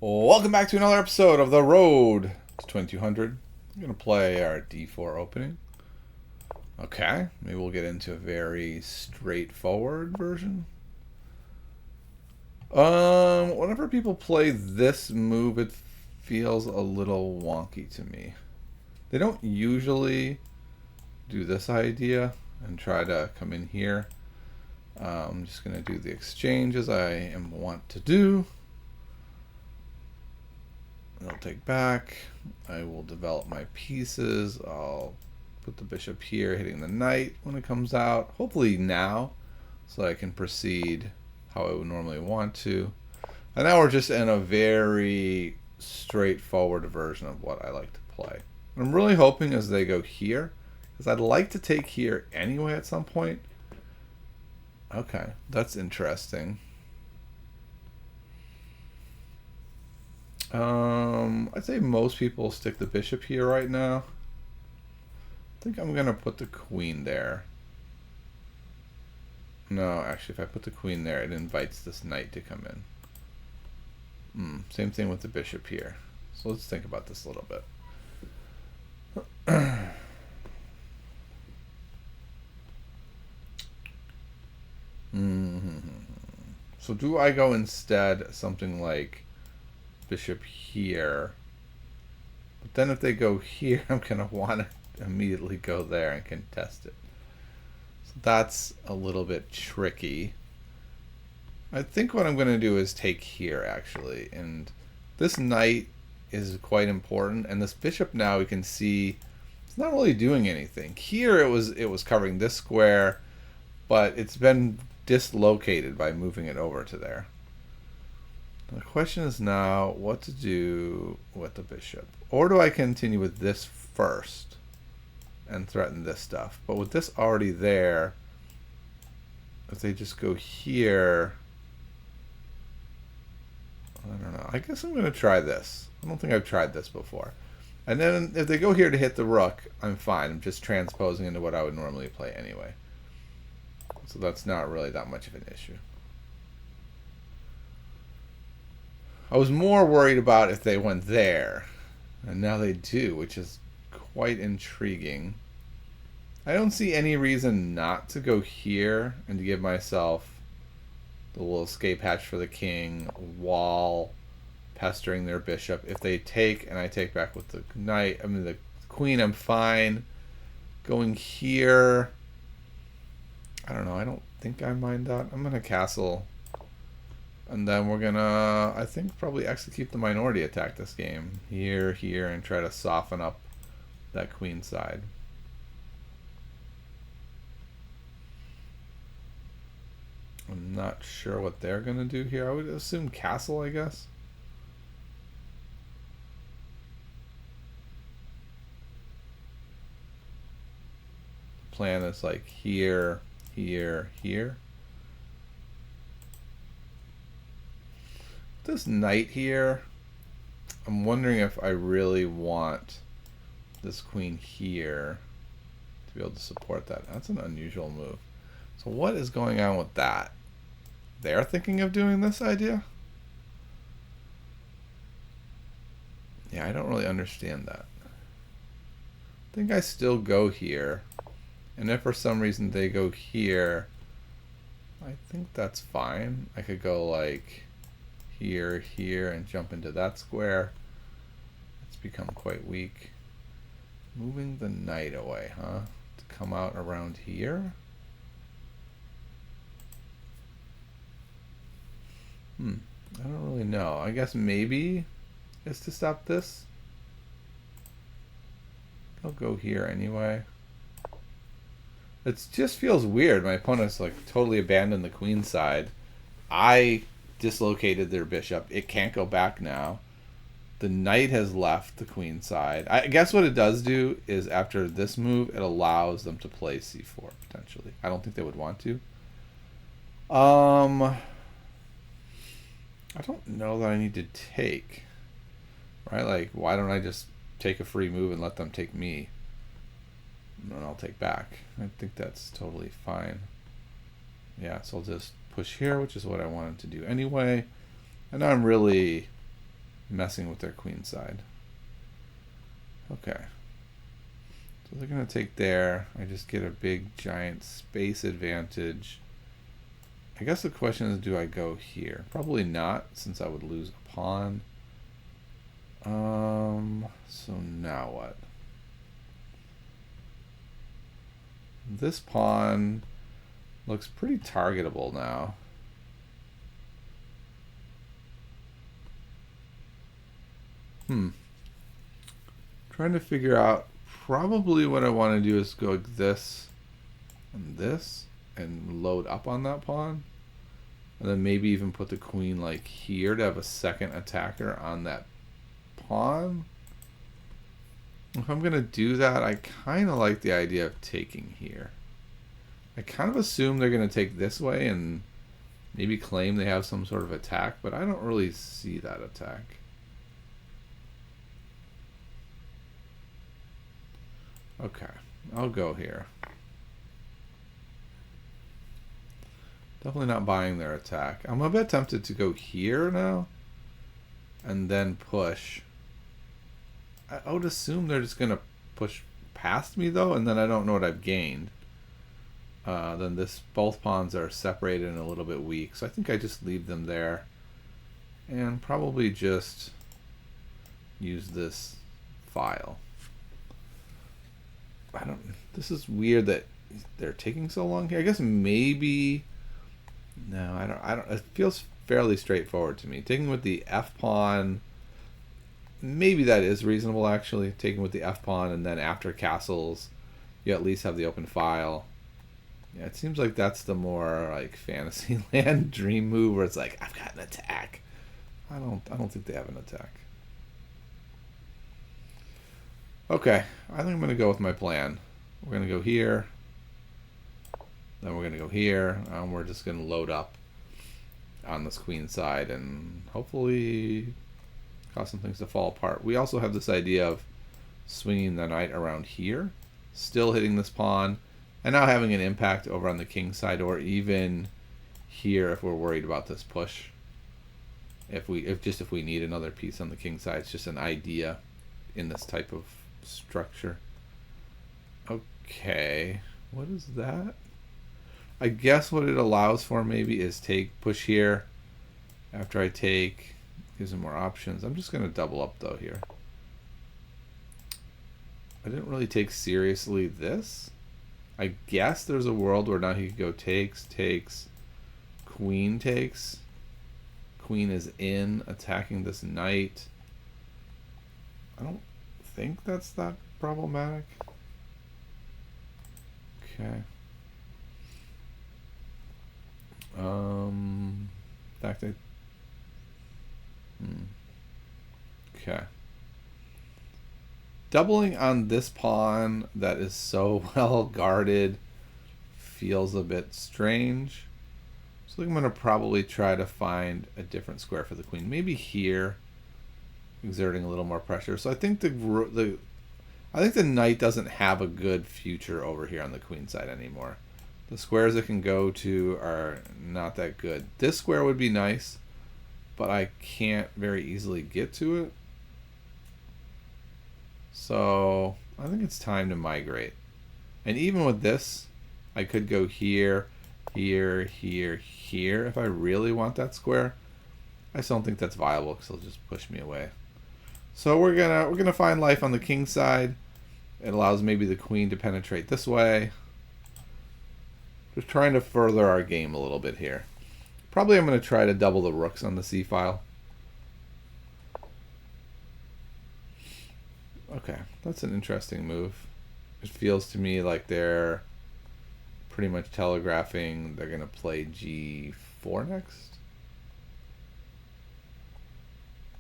Welcome back to another episode of The Road to 2200. I'm going to play our D4 opening. Okay, maybe we'll get into a very straightforward version. Whenever people play this move, it feels a little wonky to me. They don't usually do this idea and try to come in here. I'm just going to do the exchanges I want to do. I'll take back. I will develop my pieces. I'll put the bishop here, hitting the knight when it comes out. Hopefully now, so I can proceed how I would normally want to. And now we're just in a very straightforward version of what I like to play. I'm really hoping as they go here, because I'd like to take here anyway at some point. Okay, that's interesting. I'd say most people stick the bishop here right now. I think I'm going to put the queen there. No, actually, if I put the queen there, it invites this knight to come in. Same thing with the bishop here. So let's think about this a little bit. So do I go instead something like bishop here? But then if they go here, I'm going to want to immediately go there and contest it. So that's a little bit tricky. I think what I'm going to do is take here, actually. And this knight is quite important. And this bishop now, we can see it's not really doing anything. Here it was covering this square, but it's been dislocated by moving it over to there. The question is now what to do with the bishop. Or do I continue with this first and threaten this stuff? But with this already there, if they just go here, I don't know. I guess I'm going to try this. I don't think I've tried this before. And then if they go here to hit the rook, I'm fine. I'm just transposing into what I would normally play anyway. So that's not really that much of an issue. I was more worried about if they went there. And now they do, which is quite intriguing. I don't see any reason not to go here and to give myself the little escape hatch for the king while pestering their bishop. If they take and I take back with the knight, I mean the queen, I'm fine. Going here, I don't know. I don't think I mind that. I'm going to castle. And then we're going to, I think, probably execute the minority attack this game. Here, here, and try to soften up that queen side. I'm not sure what they're going to do here. I would assume castle, I guess. The plan is like here, here, here. This knight here, I'm wondering if I really want this queen here to be able to support that. That's an unusual move. So what is going on with that? They're thinking of doing this idea? Yeah, I don't really understand that. I think I still go here. And if for some reason they go here, I think that's fine. I could go like here, here, and jump into that square. It's become quite weak. Moving the knight away, huh? To come out around here? I don't really know. I guess maybe it's to stop this. I'll go here anyway. It just feels weird. My opponent's like totally abandoned the queen side. I dislocated their bishop. It can't go back now. The knight has left the queen side. I guess what it does do is after this move, it allows them to play c4 potentially. I don't think they would want to. I don't know that I need to take. Right? Like, why don't I just take a free move and let them take me? And then I'll take back. I think that's totally fine. Yeah, so I'll just push here, which is what I wanted to do anyway. And now I'm really messing with their queen side. Okay. So they're going to take there. I just get a big giant space advantage. I guess the question is, do I go here? Probably not, since I would lose a pawn. So now what? This pawn looks pretty targetable now. Trying to figure out, probably what I want to do is go like this and this and load up on that pawn. And then maybe even put the queen like here to have a second attacker on that pawn. If I'm going to do that, I kind of like the idea of taking here. I kind of assume they're going to take this way and maybe claim they have some sort of attack, but I don't really see that attack. Okay, I'll go here. Definitely not buying their attack. I'm a bit tempted to go here now and then push. I would assume they're just going to push past me though, and then I don't know what I've gained. Then both pawns are separated and a little bit weak, so I think I just leave them there and probably just use this file. This is weird that they're taking so long here. I guess maybe, no, I don't, it feels fairly straightforward to me. Taking with the F pawn, maybe that is reasonable actually. Taking with the F pawn, and then after castles, you at least have the open file. Yeah, it seems like that's the more like Fantasyland dream move where it's like, I've got an attack. I don't think they have an attack. Okay, I think I'm going to go with my plan. We're going to go here. Then we're going to go here. And we're just going to load up on this queen side and hopefully cause some things to fall apart. We also have this idea of swinging the knight around here, still hitting this pawn, and now having an impact over on the king side, or even here if we're worried about this push. If we need another piece on the king side, it's just an idea in this type of structure. Okay, what is that? I guess what it allows for maybe is push here. After I take, gives him more options. I'm just going to double up though here. I didn't really take seriously this. I guess there's a world where now he could go takes, queen takes. Queen is in, attacking this knight. I don't think that's that problematic. Okay. In fact, okay. Doubling on this pawn that is so well guarded feels a bit strange. So I'm going to probably try to find a different square for the queen. Maybe here, exerting a little more pressure. So I think the knight doesn't have a good future over here on the queen side anymore. The squares it can go to are not that good. This square would be nice, but I can't very easily get to it. So I think it's time to migrate. And even with this, I could go here, here, here, here if I really want that square. I still don't think that's viable because it'll just push me away. So we're gonna find life on the king side. It allows maybe the queen to penetrate this way. Just trying to further our game a little bit here. Probably I'm going to try to double the rooks on the c file. Okay, that's an interesting move. It feels to me like they're pretty much telegraphing they're going to play g4 next.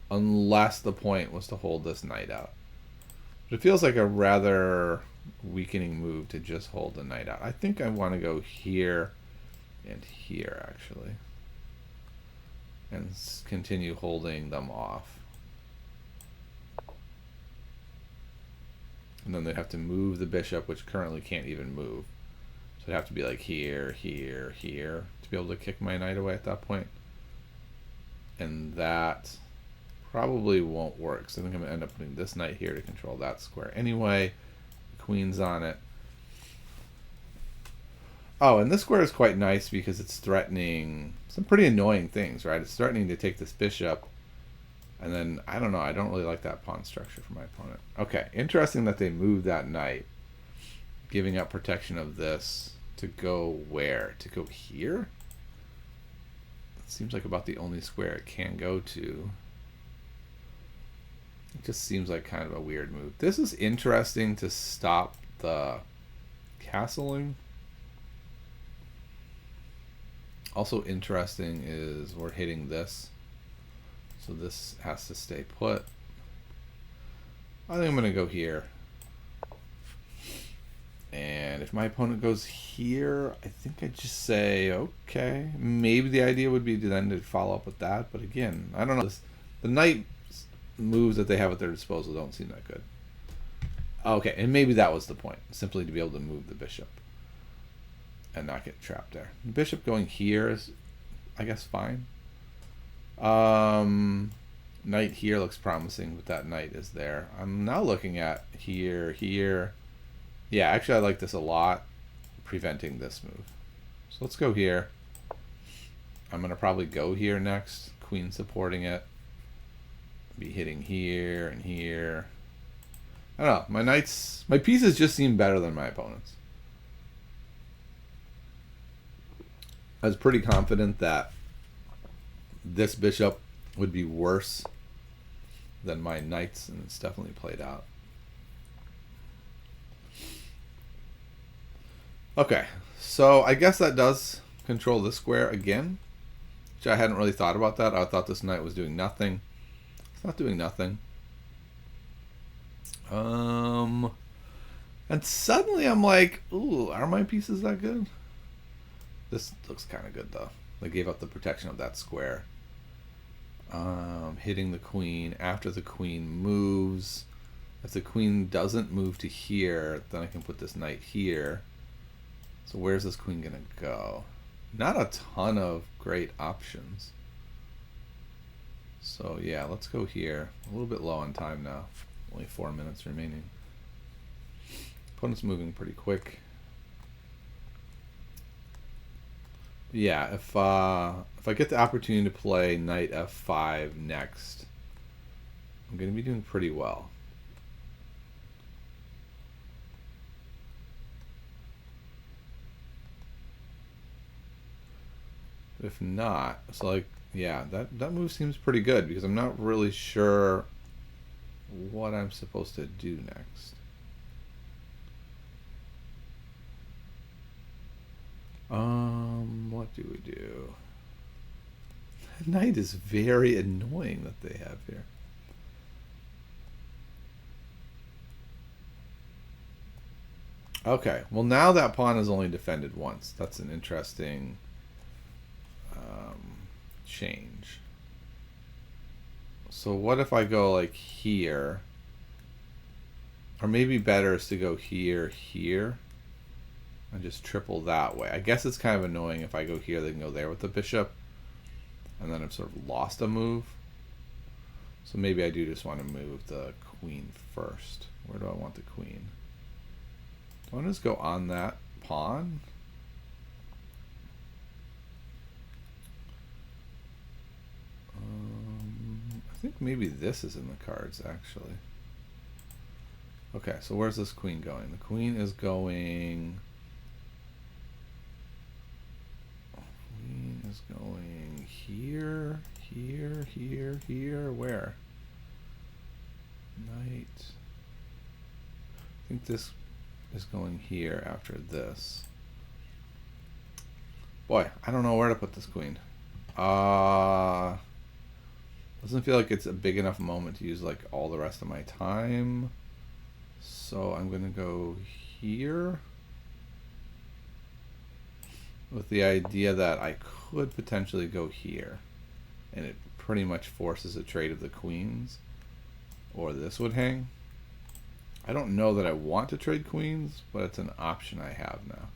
Unless the point was to hold this knight out. It feels like a rather weakening move to just hold the knight out. I think I want to go here and here actually, and continue holding them off. And then they'd have to move the bishop, which currently can't even move. So it'd have to be like here, here, here to be able to kick my knight away at that point. And that probably won't work. So I think I'm going to end up putting this knight here to control that square. Anyway, queen's on it. Oh, and this square is quite nice because it's threatening some pretty annoying things, right? It's threatening to take this bishop. And then, I don't know, I don't really like that pawn structure for my opponent. Okay, interesting that they moved that knight, giving up protection of this to go where? To go here? It seems like about the only square it can go to. It just seems like kind of a weird move. This is interesting to stop the castling. Also interesting is we're hitting this. So this has to stay put. I think I'm going to go here. And if my opponent goes here, I think I just say, okay. Maybe the idea would be to then to follow up with that. But again, I don't know. The knight moves that they have at their disposal don't seem that good. Okay, and maybe that was the point. Simply to be able to move the bishop. And not get trapped there. The bishop going here is, I guess, fine. Knight here looks promising, but that knight is there. I'm now looking at here. Yeah, actually I like this a lot, preventing this move. So let's go here. I'm going to probably go here next. Queen supporting it. Be hitting here and here. I don't know. My pieces just seem better than my opponent's. I was pretty confident that this bishop would be worse than my knights, and it's definitely played out. Okay, so I guess that does control this square again, which I hadn't really thought about that. I thought this knight was doing nothing. It's not doing nothing. And suddenly I'm like, ooh, are my pieces that good? This looks kind of good, though. They gave up the protection of that square. Hitting the queen after the queen moves. If the queen doesn't move to here, then I can put this knight here. So where's this queen going to go? Not a ton of great options. So yeah, let's go here. A little bit low on time now. Only 4 minutes remaining. Opponent's moving pretty quick. Yeah, if I get the opportunity to play knight f5 next, I'm going to be doing pretty well. If not, so like, yeah, that move seems pretty good because I'm not really sure what I'm supposed to do next. What do we do? That knight is very annoying that they have here. Okay, well now that pawn is only defended once. That's an interesting change. So what if I go like here? Or maybe better is to go here, and just triple that way. I guess it's kind of annoying if I go here, they can go there with the bishop. And then I've sort of lost a move. So maybe I do just want to move the queen first. Where do I want the queen? Do I want to just go on that pawn? I think maybe this is in the cards, actually. Okay, so where's this queen going? The queen is going... Queen is going here, here. Where? Knight. I think this is going here after this. Boy, I don't know where to put this queen. Doesn't feel like it's a big enough moment to use like all the rest of my time. So I'm gonna go here with the idea that I could potentially go here, and it pretty much forces a trade of the queens, or this would hang. I don't know that I want to trade queens, but it's an option I have now.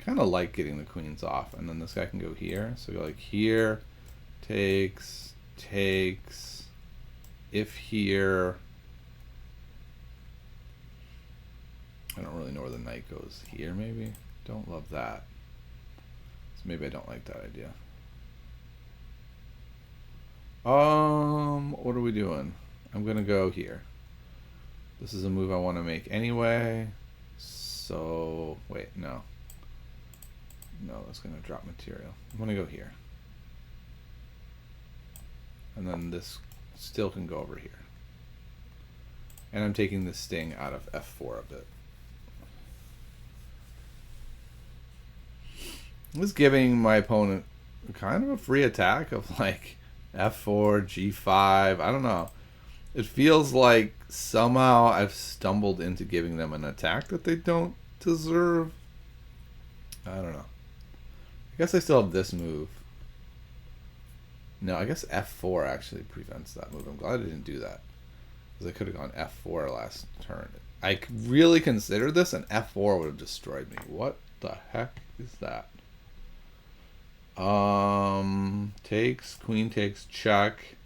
kind of like getting the queens off, and then this guy can go here. So go like here, takes, if here. I don't really know where the knight goes. Here, maybe? Don't love that. So maybe I don't like that idea. What are we doing? I'm gonna go here. This is a move I want to make anyway. So, wait, no. No, that's gonna drop material. I'm gonna go here. And then this still can go over here. And I'm taking the sting out of f4 a bit. This is giving my opponent kind of a free attack of like f4, g5. I don't know. It feels like somehow I've stumbled into giving them an attack that they don't deserve. I don't know. I guess I still have this move. No, I guess f4 actually prevents that move. I'm glad I didn't do that, because I could have gone f4 last turn. I really considered this, and f4 would have destroyed me. What the heck is that? Takes, queen takes, check.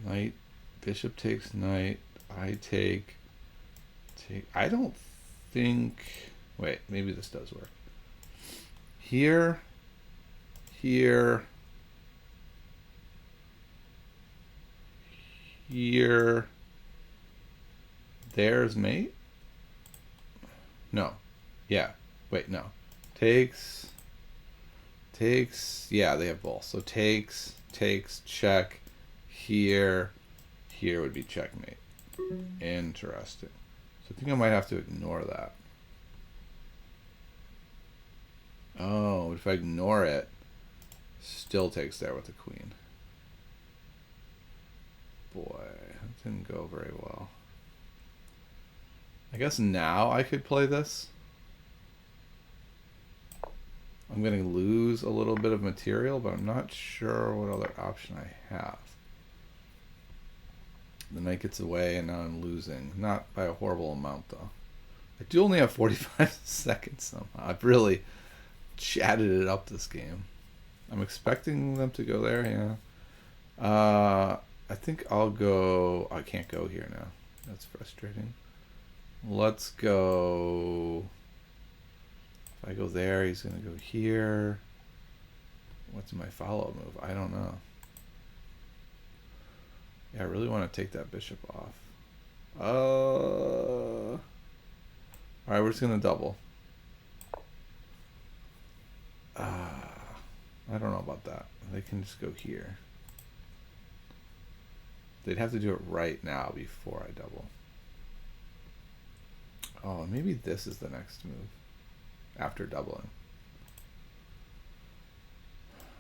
Knight, bishop takes knight. I take. I don't think. Wait, maybe this does work. Here, here, here. There's mate. No. Yeah. Wait, no. Takes. Yeah, they have both. So takes, check. Here would be checkmate. Interesting. So I think I might have to ignore that. Oh, if I ignore it, still takes there with the queen. Boy, that didn't go very well. I guess now I could play this. I'm going to lose a little bit of material, but I'm not sure what other option I have. The knight gets away, and now I'm losing. Not by a horrible amount, though. I do only have 45 seconds somehow. I've really chatted it up this game. I'm expecting them to go there, yeah. I think I'll go... I can't go here now. That's frustrating. Let's go... If I go there, he's going to go here. What's my follow-up move? I don't know. Yeah, I really want to take that bishop off. Alright, we're just going to double. I don't know about that. They can just go here. They'd have to do it right now before I double. Oh, maybe this is the next move after doubling.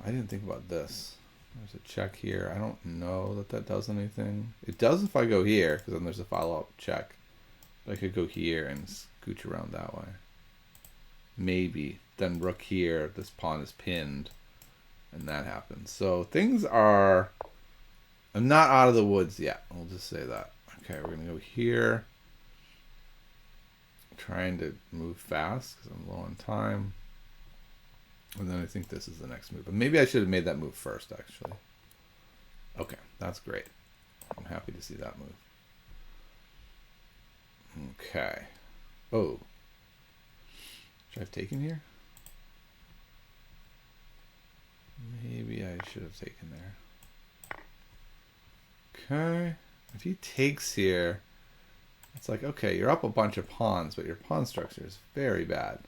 I didn't think about this. There's a check here. I don't know that that does anything. It does if I go here, because then there's a follow-up check. But I could go here and scooch around that way. Maybe. Then rook here, this pawn is pinned, and that happens. So things are... I'm not out of the woods yet. I'll just say that. Okay, we're going to go here. Trying to move fast because I'm low on time. And then I think this is the next move. But maybe I should have made that move first, actually. Okay, that's great. I'm happy to see that move. Okay. Oh. Should I have taken here? Maybe I should have taken there. Okay. If he takes here, it's like, okay, you're up a bunch of pawns, but your pawn structure is very bad.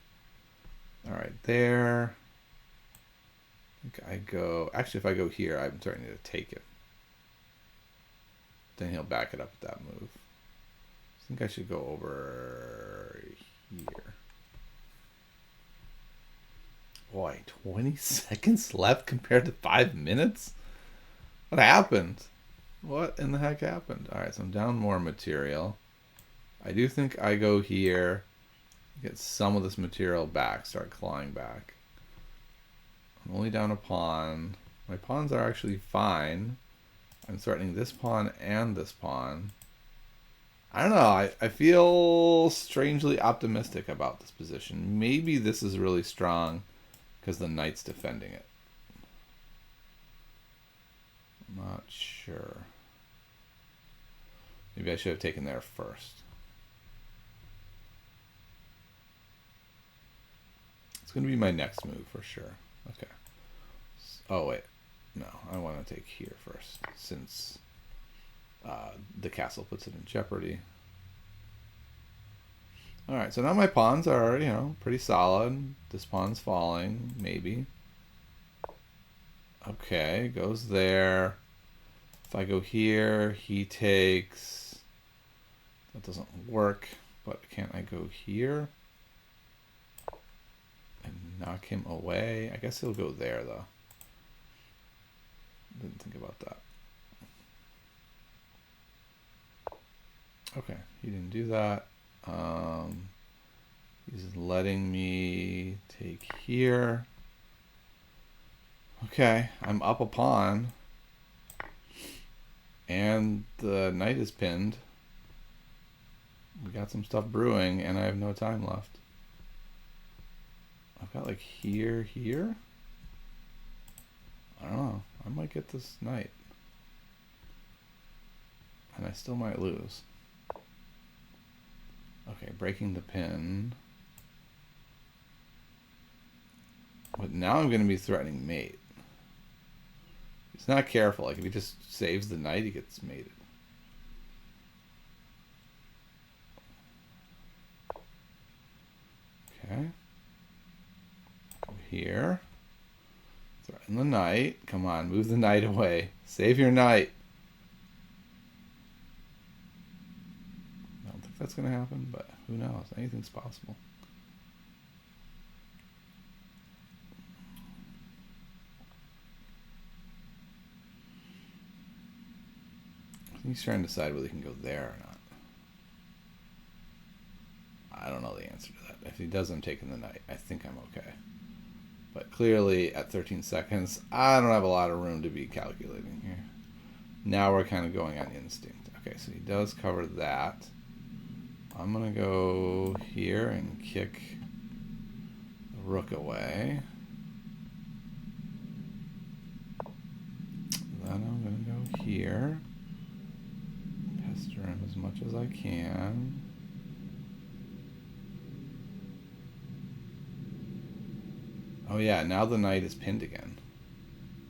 All right, there. I think I go... Actually, if I go here, I'm starting to take it. Then he'll back it up with that move. I think I should go over here. Boy, 20 seconds left compared to 5 minutes? What happened? What in the heck happened? All right, so I'm down more material. I do think I go here, get some of this material back, start clawing back. I'm only down a pawn. My pawns are actually fine. I'm threatening this pawn and this pawn. I don't know. I feel strangely optimistic about this position. Maybe this is really strong because the knight's defending it. I'm not sure. Maybe I should have taken there first. It's going to be my next move for sure. Okay. Oh, wait. No, I want to take here first since the castle puts it in jeopardy. Alright, so now my pawns are, pretty solid. This pawn's falling, maybe. Okay, goes there. If I go here, he takes... That doesn't work, but can't I go here? And knock him away? I guess he'll go there, though. Didn't think about that. Okay, he didn't do that. He's letting me take here. Okay, I'm up a pawn. And the knight is pinned. We got some stuff brewing, and I have no time left. I've got like here. I don't know. I might get this knight. And I still might lose. Okay, breaking the pin. But now I'm going to be threatening mate. He's not careful. Like, if he just saves the knight, he gets mated. Okay. Go here. Threaten the knight. Come on, move the knight away. Save your knight. I don't think that's going to happen, but who knows? Anything's possible. He's trying to decide whether he can go there or not. I don't know the answer to that. If he does, I'm taking the knight. I think I'm okay. But clearly, at 13 seconds, I don't have a lot of room to be calculating here. Now we're kind of going on instinct. Okay, so he does cover that. I'm going to go here and kick the rook away. Then I'm going to go here. Pester him as much as I can. Oh yeah, now the knight is pinned again.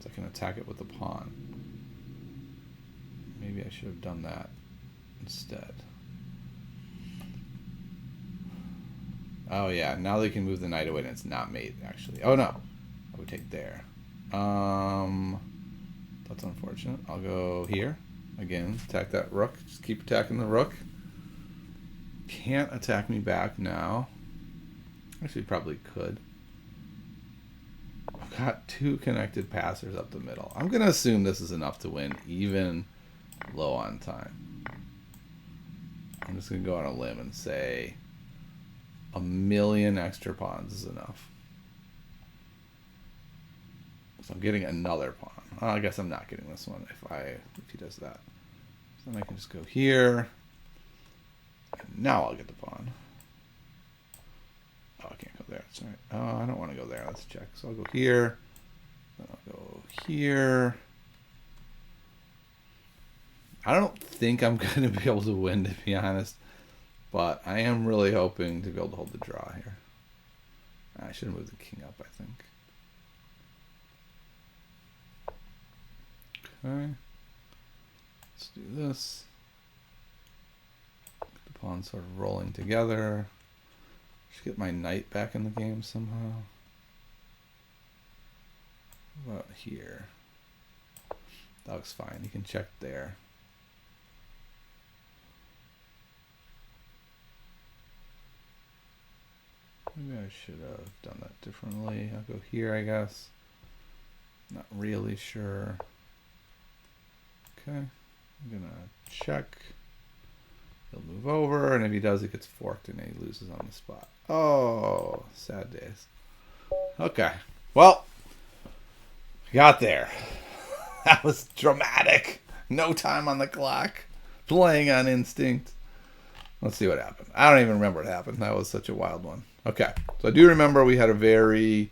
So I can attack it with the pawn. Maybe I should have done that instead. Oh yeah, now they can move the knight away and it's not mate, actually. Oh no, I would take there. That's unfortunate. I'll go here. Again, attack that rook. Just keep attacking the rook. Can't attack me back now. Actually, probably could. I've got two connected passers up the middle. I'm going to assume this is enough to win, even low on time. I'm just going to go on a limb and say 1,000,000 extra pawns is enough. So I'm getting another pawn. I guess I'm not getting this one if he does that. So then I can just go here. And now I'll get the pawn. Oh, I can't go there. Sorry. Oh, I don't want to go there. Let's check. So I'll go here. Then I'll go here. I don't think I'm going to be able to win, to be honest. But I am really hoping to be able to hold the draw here. I should move the king up, I think. Okay. Let's do this. Get the pawns sort of rolling together. Should get my knight back in the game somehow. What about here? That looks fine. You can check there. Maybe I should have done that differently. I'll go here, I guess. Not really sure. Okay. I'm gonna check. He'll move over, and if he does, it gets forked and he loses on the spot. Oh, sad days. Okay. Well, got there. That was dramatic. No time on the clock. Playing on instinct. Let's see what happened. I don't even remember what happened. That was such a wild one. Okay, so I do remember we had a very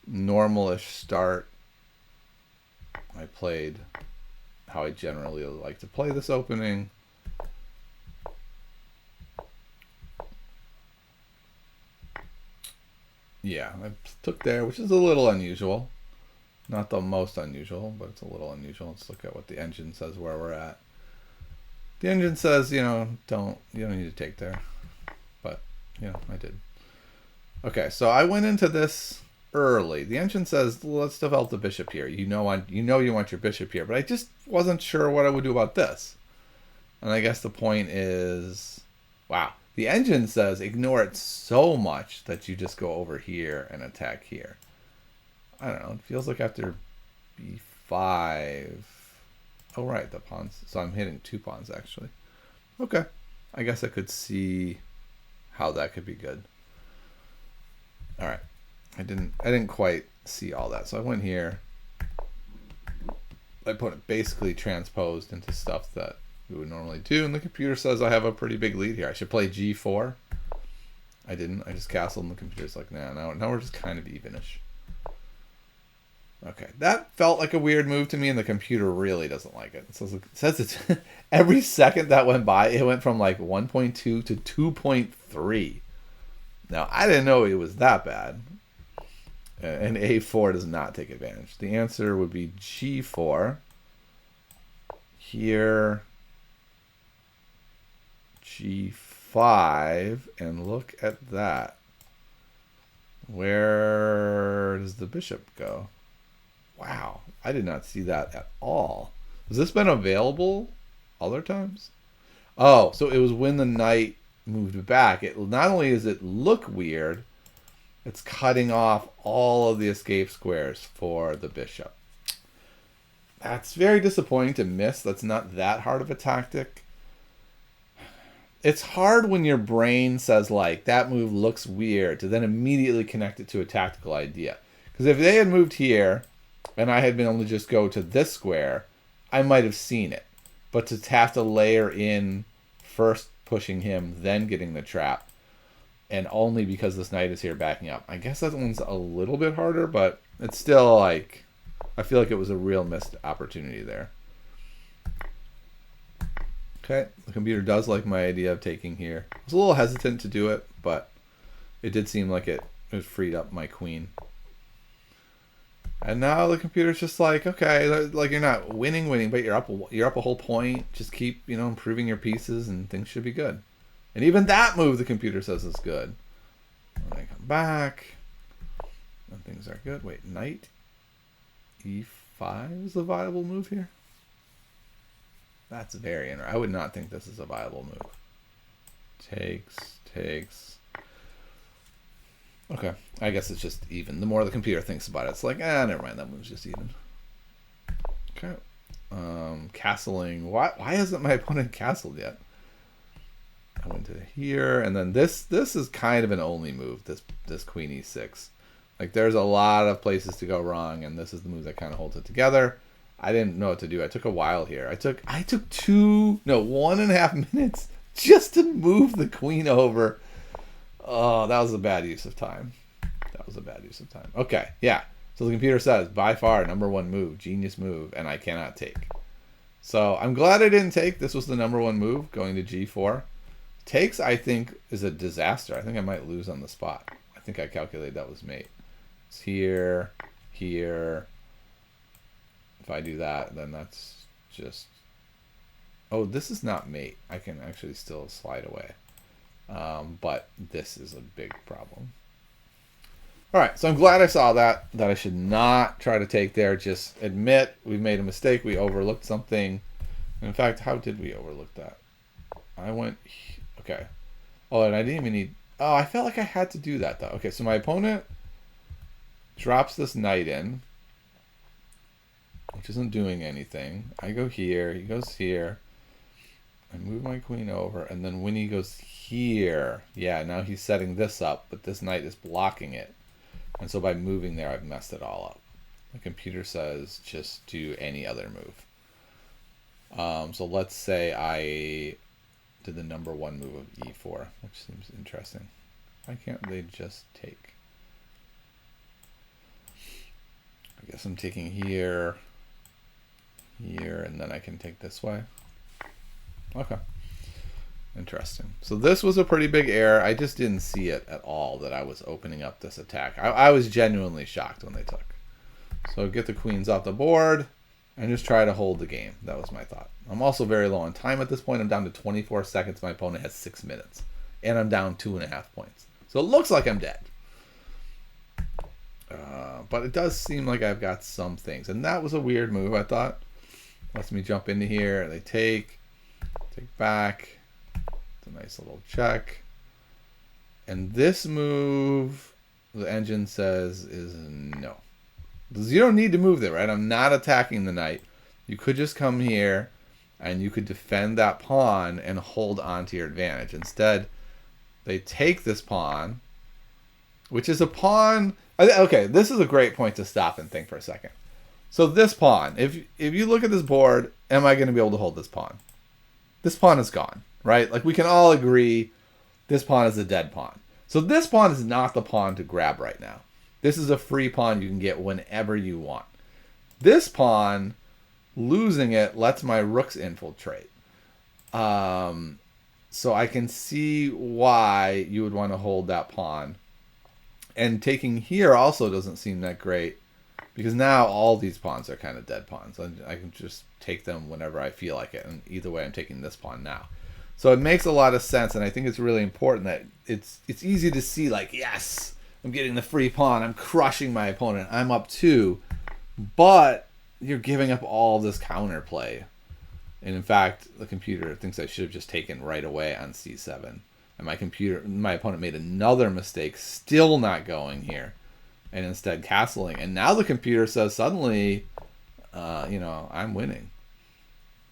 normalish start. I played how I generally like to play this opening. Yeah, I took there, which is a little unusual. Not the most unusual, but it's a little unusual. Let's look at what the engine says where we're at. The engine says, you don't need to take there. But, I did. Okay, so I went into this early. The engine says, let's develop the bishop here. You want your bishop here, but I just wasn't sure what I would do about this. And I guess the point is, wow. The engine says ignore it so much that you just go over here and attack here. I don't know. It feels like after b5. Oh, right. The pawns. So I'm hitting 2 pawns, actually. Okay. I guess I could see how that could be good. All right. I didn't quite see all that. So I went here. I put it basically transposed into stuff that we would normally do. And the computer says I have a pretty big lead here. I should play g4. I didn't. I just castled and the computer's like, nah, now we're just kind of evenish. Okay, that felt like a weird move to me, and the computer really doesn't like it. It says it's every second that went by, it went from like 1.2 to 2.3. Now, I didn't know it was that bad. And a4 does not take advantage. The answer would be g4. Here, g5, and look at that. Where does the bishop go? Wow, I did not see that at all. Has this been available other times? Oh, so it was when the knight moved back. It not only does it look weird, it's cutting off all of the escape squares for the bishop. That's very disappointing to miss. That's not that hard of a tactic. It's hard when your brain says, like, that move looks weird, to then immediately connect it to a tactical idea. Because if they had moved here, and I had been able to just go to this square, I might have seen it. But to have to layer in first pushing him, then getting the trap, and only because this knight is here backing up. I guess that one's a little bit harder, but it's still like, I feel like it was a real missed opportunity there. Okay, the computer does like my idea of taking here. I was a little hesitant to do it, but it did seem like it freed up my queen. And now the computer's just like, okay, like you're not winning, but you're up a whole point. Just keep, improving your pieces, and things should be good. And even that move, the computer says is good. When I come back, and things are good. Wait, knight e5 is a viable move here. That's very interesting. I would not think this is a viable move. Takes. Okay, I guess it's just even. The more the computer thinks about it, it's like, never mind, that move's just even. Okay. Castling. Why hasn't my opponent castled yet? I went to here, and then this is kind of an only move, this queen e6. Like, there's a lot of places to go wrong, and this is the move that kind of holds it together. I didn't know what to do. I took a while here. I took 1.5 minutes just to move the queen over. Oh, that was a bad use of time. Okay, yeah. So the computer says, by far, #1 move, genius move, and I cannot take. So I'm glad I didn't take. This was the #1 move, going to g4. Takes, I think, is a disaster. I think I might lose on the spot. I think I calculated that was mate. It's here. If I do that, then that's just... Oh, this is not mate. I can actually still slide away. But this is a big problem. All right, so I'm glad I saw that I should not try to take there. Just admit we made a mistake. We overlooked something. In fact, how did we overlook that? I went... Okay. Oh, and I didn't even need... Oh, I felt like I had to do that, though. Okay, so my opponent drops this knight in, which isn't doing anything. I go here. He goes here. I move my queen over, and then when he goes here, yeah, now he's setting this up, but this knight is blocking it. And so by moving there, I've messed it all up. The computer says just do any other move. So let's say I did the number one move of e4, which seems interesting. Why can't they just take? I guess I'm taking here, here, and then I can take this way. Okay. Interesting. So this was a pretty big error. I just didn't see it at all that I was opening up this attack. I was genuinely shocked when they took. So get the queens off the board and just try to hold the game. That was my thought. I'm also very low on time at this point. I'm down to 24 seconds. My opponent has 6 minutes. And I'm down 2.5 points. So it looks like I'm dead. But it does seem like I've got some things. And that was a weird move, I thought. Lets me jump into here. They take back. It's a nice little check. And this move, the engine says, is no. Because you don't need to move there, right? I'm not attacking the knight. You could just come here and you could defend that pawn and hold on to your advantage. Instead, they take this pawn, which is a pawn. Okay, this is a great point to stop and think for a second. So this pawn, if you look at this board, am I going to be able to hold this pawn? This pawn is gone, right? Like we can all agree this pawn is a dead pawn. So this pawn is not the pawn to grab right now. This is a free pawn you can get whenever you want. This pawn, losing it, lets my rooks infiltrate. So I can see why you would want to hold that pawn. And taking here also doesn't seem that great, because now all these pawns are kind of dead pawns. I can just take them whenever I feel like it. And either way, I'm taking this pawn now. So it makes a lot of sense, and I think it's really important that it's easy to see, like, yes, I'm getting the free pawn. I'm crushing my opponent. I'm up 2. But you're giving up all this counterplay. And in fact, the computer thinks I should have just taken right away on c7. And my opponent made another mistake, still not going here, and instead castling. And now the computer says suddenly, I'm winning.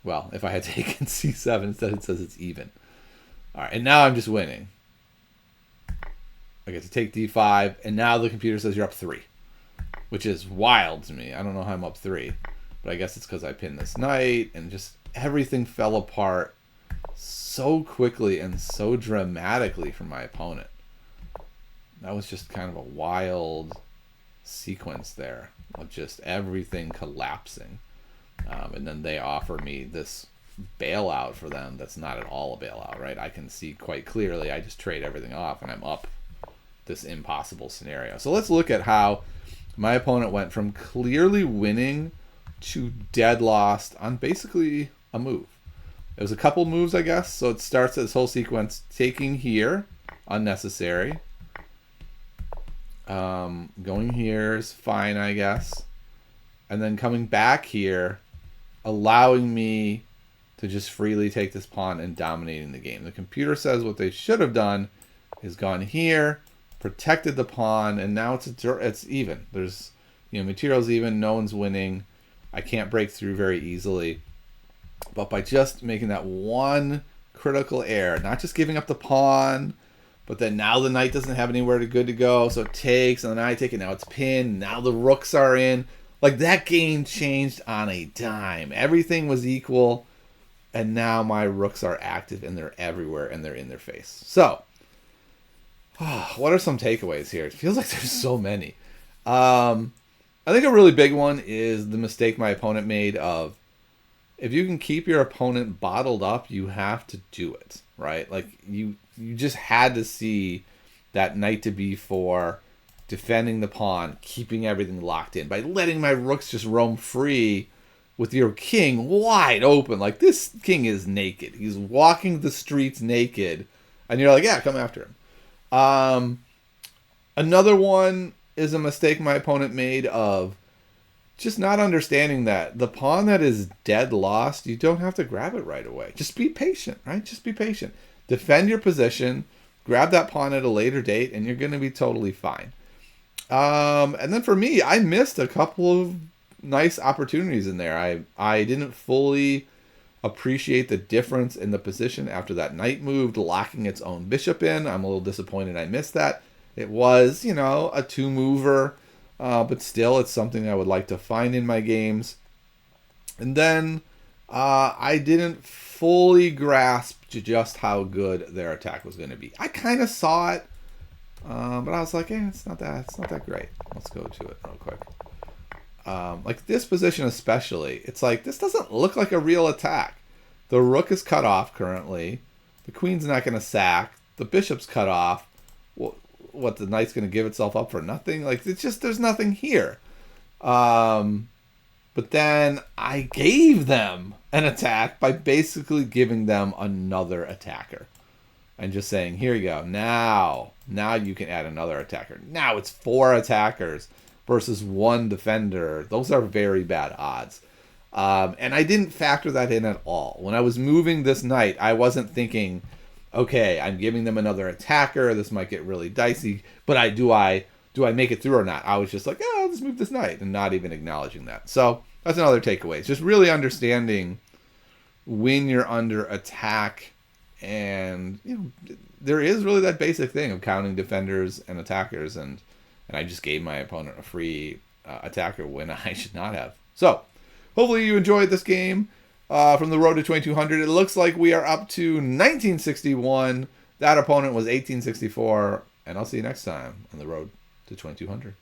Well, if I had taken c7 instead, it says it's even. All right, and now I'm just winning. I get to take d5, and now the computer says you're up 3, which is wild to me. I don't know how I'm up 3, but I guess it's because I pinned this knight, and just everything fell apart so quickly and so dramatically for my opponent. That was just kind of a wild sequence there of just everything collapsing. And then they offer me this bailout for them that's not at all a bailout, right? I can see quite clearly I just trade everything off and I'm up this impossible scenario. So let's look at how my opponent went from clearly winning to dead lost on basically a move. It was a couple moves, I guess. So it starts this whole sequence taking here, unnecessary. Going here is fine, I guess. And then coming back here, allowing me to just freely take this pawn and dominating the game. The computer says what they should have done is gone here, protected the pawn, and now it's even. There's, material's even, no one's winning. I can't break through very easily. But by just making that one critical error, not just giving up the pawn, but then now the knight doesn't have anywhere good to go, so it takes, and then I take it, now it's pinned, now the rooks are in. Like, that game changed on a dime. Everything was equal, and now my rooks are active, and they're everywhere, and they're in their face. So, what are some takeaways here? It feels like there's so many. I think a really big one is the mistake my opponent made of, if you can keep your opponent bottled up, you have to do it, right? Like, you just had to see that knight to b4, defending the pawn, keeping everything locked in, by letting my rooks just roam free with your king wide open. Like, this king is naked. He's walking the streets naked, and you're like, yeah, come after him. Another one is a mistake my opponent made of just not understanding that the pawn that is dead lost, you don't have to grab it right away. Just be patient, right? Just be patient. Defend your position, grab that pawn at a later date, and you're going to be totally fine. And then for me, I missed a couple of nice opportunities in there. I didn't fully appreciate the difference in the position after that knight moved, locking its own bishop in. I'm a little disappointed I missed that. It was, a two-mover, but still it's something I would like to find in my games. And then I didn't fully grasped just how good their attack was going to be. I kind of saw it, but I was like, it's not that great. Let's go to it real quick. Like this position especially, it's like, this doesn't look like a real attack. The rook is cut off currently. The queen's not going to sack. The bishop's cut off. What, the knight's going to give itself up for nothing? Like, it's just, there's nothing here. But then I gave them an attack by basically giving them another attacker. And just saying, here you go. Now you can add another attacker. Now it's 4 attackers versus 1 defender. Those are very bad odds. And I didn't factor that in at all. When I was moving this knight, I wasn't thinking, okay, I'm giving them another attacker. This might get really dicey. But do I make it through or not? I was just like, oh, let's move this knight, and not even acknowledging that. So that's another takeaway. It's just really understanding when you're under attack. And there is really that basic thing of counting defenders and attackers. And I just gave my opponent a free attacker when I should not have. So hopefully you enjoyed this game from the road to 2200. It looks like we are up to 1961. That opponent was 1864. And I'll see you next time on the road to 2200.